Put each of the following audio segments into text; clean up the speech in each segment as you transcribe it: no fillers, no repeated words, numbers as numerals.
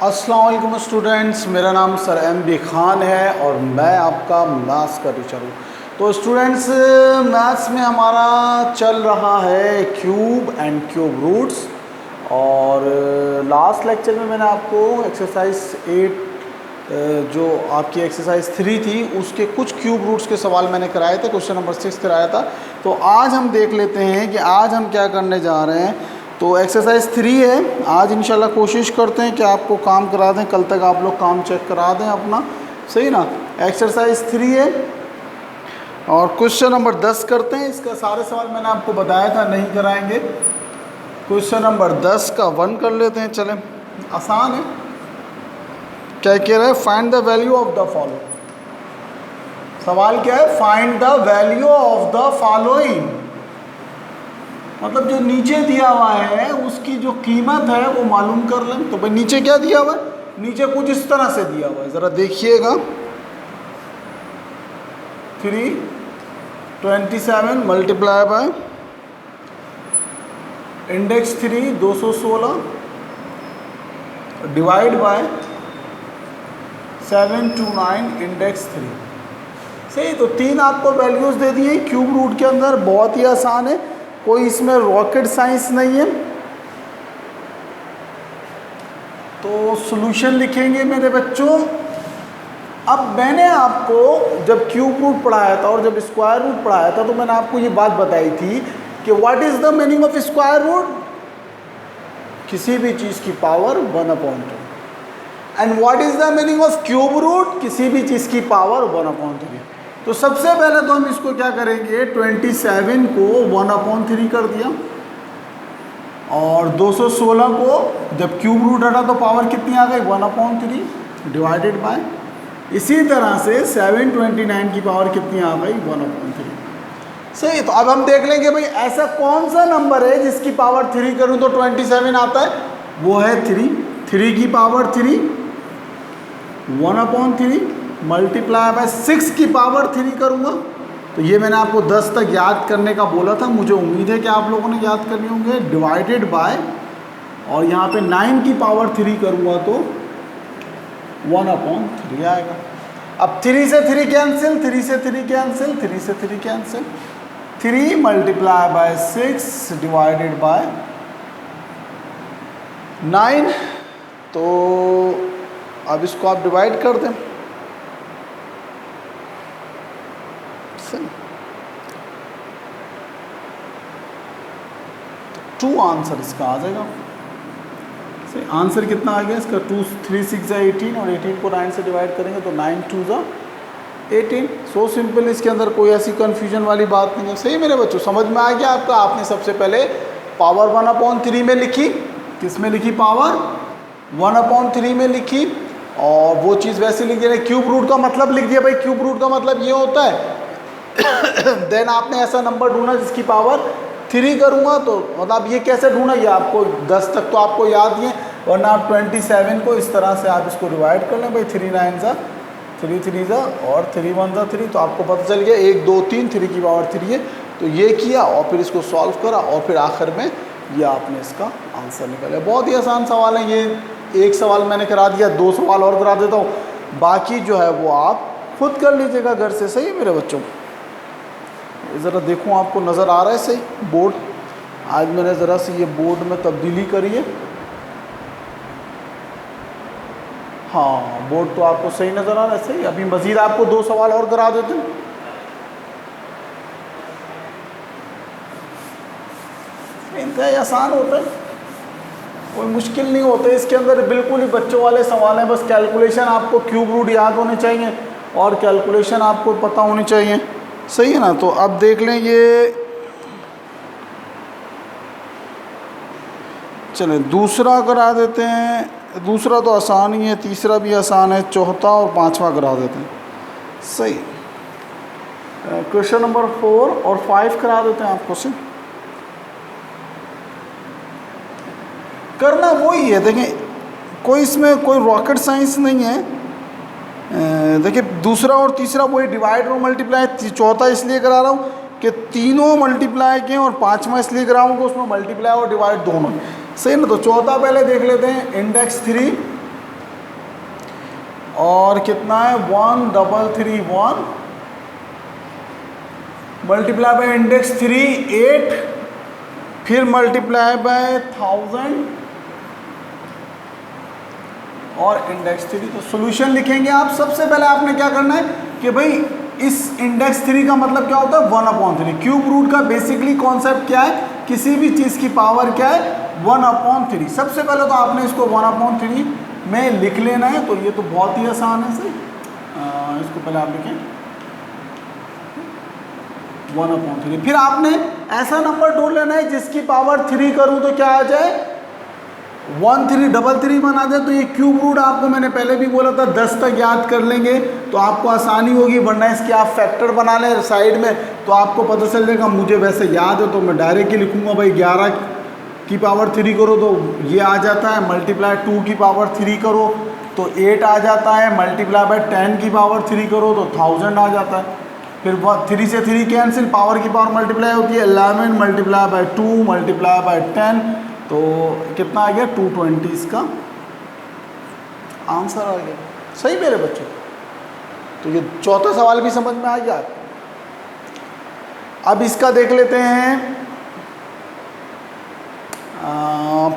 अस्सलाम वालेकुम स्टूडेंट्स, मेरा नाम सर MB खान है और मैं आपका मैथ्स का टीचर हूँ। तो स्टूडेंट्स, मैथ्स में हमारा चल रहा है क्यूब एंड क्यूब रूट्स। और लास्ट लेक्चर में मैंने आपको एक्सरसाइज 8 जो आपकी एक्सरसाइज 3 थी उसके कुछ क्यूब रूट्स के सवाल मैंने कराए थे, क्वेश्चन नंबर 6 कराया था। तो आज हम देख लेते हैं कि आज हम क्या करने जा रहे हैं। तो एक्सरसाइज 3 है, आज इंशाल्लाह कोशिश करते हैं कि आपको काम करा दें, कल तक आप लोग काम चेक करा दें अपना, सही ना। एक्सरसाइज 3 है और क्वेश्चन नंबर 10 करते हैं। इसका सारे सवाल मैंने आपको बताया था, नहीं कराएंगे। क्वेश्चन नंबर 10 का 1 कर लेते हैं, चलें, आसान है। क्या कह रहा है? Find the value of the following. सवाल क्या है? Find the value of the following, मतलब जो नीचे दिया हुआ है उसकी जो कीमत है वो मालूम कर लें। तो भाई नीचे क्या दिया हुआ है? नीचे कुछ इस तरह से दिया हुआ है, ज़रा देखिएगा। 327 multiply by index 3 216 divide by 729 index 3। सही, तो 3 आपको वैल्यूज़ दे दिए क्यूब रूट के अंदर। बहुत ही आसान है, कोई इसमें रॉकेट साइंस नहीं है। तो सॉल्यूशन लिखेंगे मेरे बच्चों। अब मैंने आपको जब क्यूब रूट पढ़ाया था और जब स्क्वायर रूट पढ़ाया था तो मैंने आपको ये बात बताई थी कि what is the meaning of square root? किसी भी चीज़ की power 1/2। And what is the meaning of cube root? किसी भी चीज़ की पावर 1/3। तो सबसे पहले तो हम इसको क्या करेंगे, 27 को 1/3 कर दिया और 216 को जब क्यूब रूट हटा तो पावर कितनी आ गई? 1/3 डिवाइडेड बाय, इसी तरह से 729 की पावर कितनी आ गई? 1/3। सही, तो अब हम देख लेंगे भाई ऐसा कौन सा नंबर है जिसकी पावर 3 करूं तो 27 आता है। वो है 3 की पावर 3 1/3 मल्टीप्लाई बाय 6 की पावर 3 करूँगा। तो ये मैंने आपको 10 तक याद करने का बोला था, मुझे उम्मीद है कि आप लोगों ने याद करने होंगे। डिवाइडेड बाय, और यहाँ पे 9 की पावर 3 करूँगा तो 1/3 आएगा। अब 3 से 3 कैंसिल, 3 से 3 कैंसिल, 3 से 3 cancel, 3 multiply by 6 divided by 9। तो अब इसको आप डिवाइड कर दें। 2 आंसर इसका आ जाएगा। सही, आंसर कितना आ गया इसका? 2 3 6 = 18 और 18 को 9 से डिवाइड करेंगे तो 9 2 = 18। सो सिंपल, इसके अंदर कोई ऐसी कन्फ्यूजन वाली बात नहीं है। सही मेरे बच्चों, समझ में आ गया आपका? आपने सबसे पहले पावर 1/3 में लिखी। किस में लिखी? पावर 1/3 में लिखी, और वो चीज़ वैसे लिख दिया। क्यूब रूट का मतलब लिख दिया भाई, क्यूब रूट का मतलब ये होता है देन आपने ऐसा नंबर ढूंढा जिसकी पावर 3 करूँगा। तो मतलब ये कैसे ढूंढा, ये आपको 10 तक तो आपको याद ही है, वरना आप 27 को इस तरह से आप इसको डिवाइड कर लें भाई। 3 9 ज़ा 3 3 ज़ा और 3 1 ज़ा 3, तो आपको पता चल गया 1 2 3 3 की पावर 3 है। तो ये किया और फिर इसको सॉल्व करा और फिर आखिर में ये आपने इसका आंसर निकाला। बहुत ही आसान सवाल है ये। एक सवाल मैंने करा दिया, 2 सवाल और करा देता हूँ, बाकी जो है वो आप खुद कर लीजिएगा घर से। सही मेरे बच्चों, ज़रा देखूँ आपको नज़र आ रहा है सही बोर्ड? आज मैंने ज़रा से ये बोर्ड में तब्दीली करी है। हाँ, बोर्ड तो आपको सही नज़र आ रहा है। सही, अभी मज़ीद आपको 2 सवाल और करा देते हैं। इंतहाई आसान होता है, कोई मुश्किल नहीं होता है इसके अंदर। बिल्कुल ही बच्चों वाले सवाल हैं, बस कैलकुलेशन आपको क्यूब रूट याद होने चाहिए और कैलकुलेशन आपको पता होनी चाहिए। सही है ना। तो अब देख लें, ये चलें दूसरा करा देते हैं। दूसरा तो आसान ही है, तीसरा भी आसान है, चौथा और 5वां करा देते हैं। सही, क्वेश्चन नंबर 4 और 5 करा देते हैं आपको। से करना वही है, देखें कोई इसमें कोई रॉकेट साइंस नहीं है। देखिए दूसरा और तीसरा वही डिवाइड और मल्टीप्लाई। चौथा इसलिए करा रहा हूँ कि तीनों मल्टीप्लाई के, और 5वां इसलिए करा रहा हूँ कि उसमें मल्टीप्लाई और डिवाइड दोनों। सही ना। तो चौथा पहले देख लेते हैं, इंडेक्स 3 और कितना है 1331 मल्टीप्लाई बाय इंडेक्स 3 8 फिर मल्टीप्लाई बाय 1000 और इंडेक्स 3। तो सॉल्यूशन लिखेंगे आप। सबसे पहले आपने क्या करना है कि भाई इस इंडेक्स 3 का मतलब क्या होता है 1/3। क्यूब रूट का बेसिकली कॉन्सेप्ट क्या है, किसी भी चीज़ की पावर क्या है 1/3। सबसे पहले तो आपने इसको 1/3 में लिख लेना है। तो ये तो बहुत ही आसान है। सही, इसको पहले आप लिखें 1/3। फिर आपने ऐसा नंबर ढूंढ लेना है जिसकी पावर 3 करूं तो क्या आ जाए 1333 बना दे। तो ये क्यूब रूट आपको मैंने पहले भी बोला था 10 तक याद कर लेंगे तो आपको आसानी होगी, वरना इसके आप फैक्टर बना लें साइड में तो आपको पता चल जाएगा। मुझे वैसे याद है तो मैं डायरेक्ट ही लिखूंगा भाई 11 की पावर 3 करो तो ये आ जाता है, मल्टीप्लाई 2 की पावर 3 करो तो 8 आ जाता है, मल्टीप्लाई बाय 10 की पावर 3 करो तो 1000 आ जाता है। फिर 3 से 3 कैंसिल, पावर की पावर मल्टीप्लाई होती है 11 मल्टीप्लाई बाय 2 मल्टीप्लाई बाय 10 तो कितना आ गया 220 इसका आंसर आ गया। सही मेरे बच्चों, तो ये चौथा सवाल भी समझ में आ गया। अब इसका देख लेते हैं,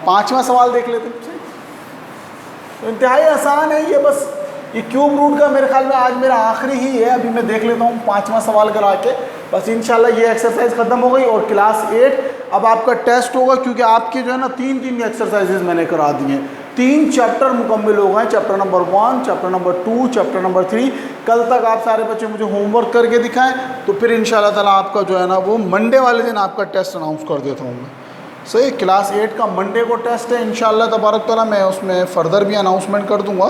पांचवा सवाल देख लेते हैं। तो इंतहाई आसान है ये, बस ये क्यूब रूट का मेरे ख्याल में आज मेरा आखिरी ही है। अभी मैं देख लेता हूँ पांचवा सवाल करा के, बस इंशाल्लाह ये एक्सरसाइज खत्म हो गई और क्लास 8 अब आपका टेस्ट होगा, क्योंकि आपके जो है ना 3 एक्सरसाइजेज मैंने करा दी हैं। 3 चैप्टर मुकम्मल हो गए, chapter number 1, chapter number 2, chapter number 3। कल तक आप सारे बच्चे मुझे होमवर्क करके दिखाएं तो फिर इंशाल्लाह ताला आपका जो है ना वो मंडे वाले दिन आपका टेस्ट अनाउंस कर देता हूँ मैं। सही, क्लास 8 का मंडे को टेस्ट है इंशाल्लाह तबारक ताला, मैं उसमें फ़र्दर भी अनाउंसमेंट कर दूँगा।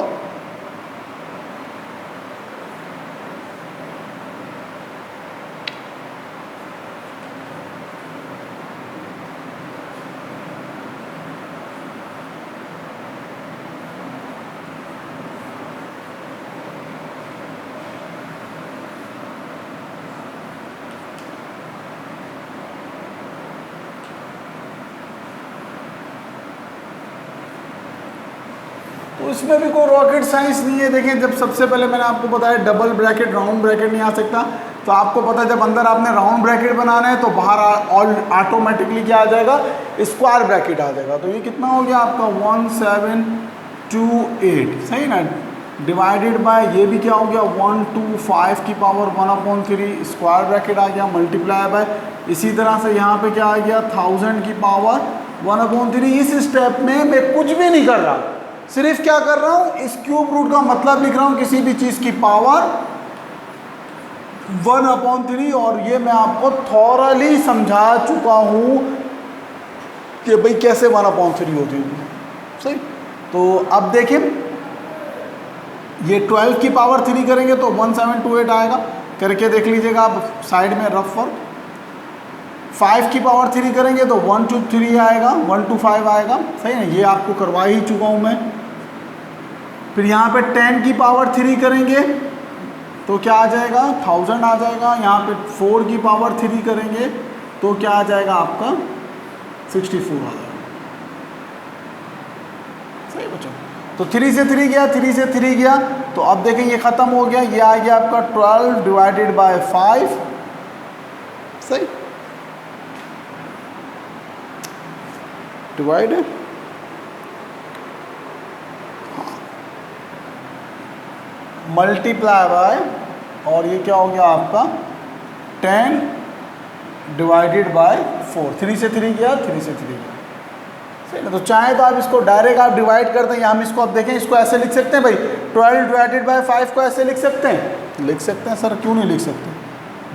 तो इसमें भी कोई रॉकेट साइंस नहीं है। देखें, जब सबसे पहले मैंने आपको बताया डबल ब्रैकेट राउंड ब्रैकेट नहीं आ सकता, तो आपको पता है जब अंदर आपने राउंड ब्रैकेट बनाना है तो बाहर ऑटोमेटिकली क्या आ जाएगा स्क्वायर ब्रैकेट आ जाएगा। तो ये कितना हो गया आपका 1728, सही ना, डिवाइडेड बाय ये भी क्या हो गया 125 की पावर 1/3 स्क्वायर ब्रैकेट आ गया, मल्टीप्लाई बाय इसी तरह से यहाँ पे क्या आ गया 1000 की पावर 1/3। इस स्टेप में मैं कुछ भी नहीं कर रहा, सिर्फ क्या कर रहा हूं इस क्यूब रूट का मतलब लिख रहा हूं किसी भी चीज की पावर 1/3। और ये मैं आपको थॉरली समझा चुका हूं कि भाई कैसे 1/3 होती है। सही, तो अब देखें ये 12 की पावर 3 करेंगे तो 1728 आएगा, करके देख लीजिएगा आप साइड में रफ वर्क। 5 की पावर 3 करेंगे तो 123 आएगा, 125 आएगा, सही है, ये आपको करवा ही चुका हूँ मैं। फिर यहाँ पे 10 की पावर 3 करेंगे तो क्या आ जाएगा 1000 आ जाएगा। यहाँ पे 4 की पावर 3 करेंगे तो क्या आ जाएगा आपका 64 आ जाएगा। सही बच्चों, तो 3 से 3 गया, 3 से 3 गया, तो अब देखें ये ख़त्म हो गया, ये आ गया आपका 12 डिवाइडेड बाय 5। सही, डिवाइड है, मल्टीप्लाई बाय, और ये क्या हो गया आपका 10 डिवाइडेड बाय 4। 3 से 3 गया, 3 से 3 गया, सही ना। तो चाहे तो आप इसको डायरेक्ट आप डिवाइड कर दें, हम इसको आप देखें, इसको ऐसे लिख सकते हैं भाई 12 डिवाइडेड बाय 5 को ऐसे लिख सकते हैं, लिख सकते हैं सर, क्यों नहीं लिख सकते।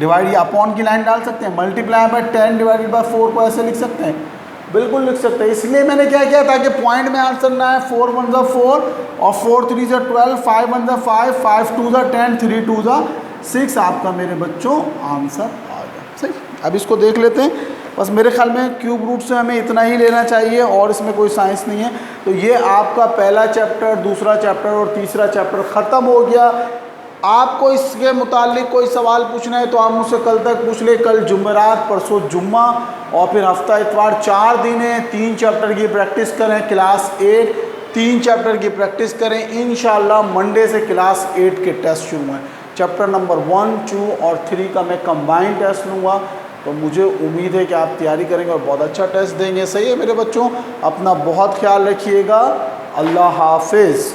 डिवाइड या अपॉन की लाइन डाल सकते हैं। मल्टीप्लाई बाय 10 डिवाइडेड बाय 4 को ऐसे लिख सकते हैं, बिल्कुल लिख सकते हैं। इसलिए मैंने क्या किया ताकि पॉइंट में आंसर ना है 4 1 ज़ा 4 और 4 3 ज़ा 12, 5 1 ज़ा 5, 5 2 ज़ा 10, 3 2 ज़ा 6 आपका मेरे बच्चों आंसर आ गया। सही, अब इसको देख लेते हैं। बस मेरे ख्याल में क्यूब रूट से हमें इतना ही लेना चाहिए और इसमें कोई साइंस नहीं है। तो ये आपका पहला चैप्टर, दूसरा चैप्टर और तीसरा चैप्टर ख़त्म हो गया। आपको इसके मुतालिक कोई सवाल पूछना है तो आप मुझसे कल तक पूछ ले। कल जुमेरात, परसों जुम्मा और फिर हफ्ता इतवार, 4 दिन है। 3 चैप्टर की प्रैक्टिस करें। क्लास 8 3 चैप्टर की प्रैक्टिस करें। इंशाल्लाह मंडे से क्लास 8 के टेस्ट शुरू हैं। चैप्टर नंबर 1, 2 और 3 का मैं कंबाइंड टेस्ट लूँगा, तो मुझे उम्मीद है कि आप तैयारी करेंगे और बहुत अच्छा टेस्ट देंगे। सही है मेरे बच्चों, अपना बहुत ख्याल रखिएगा। अल्लाह हाफिज़।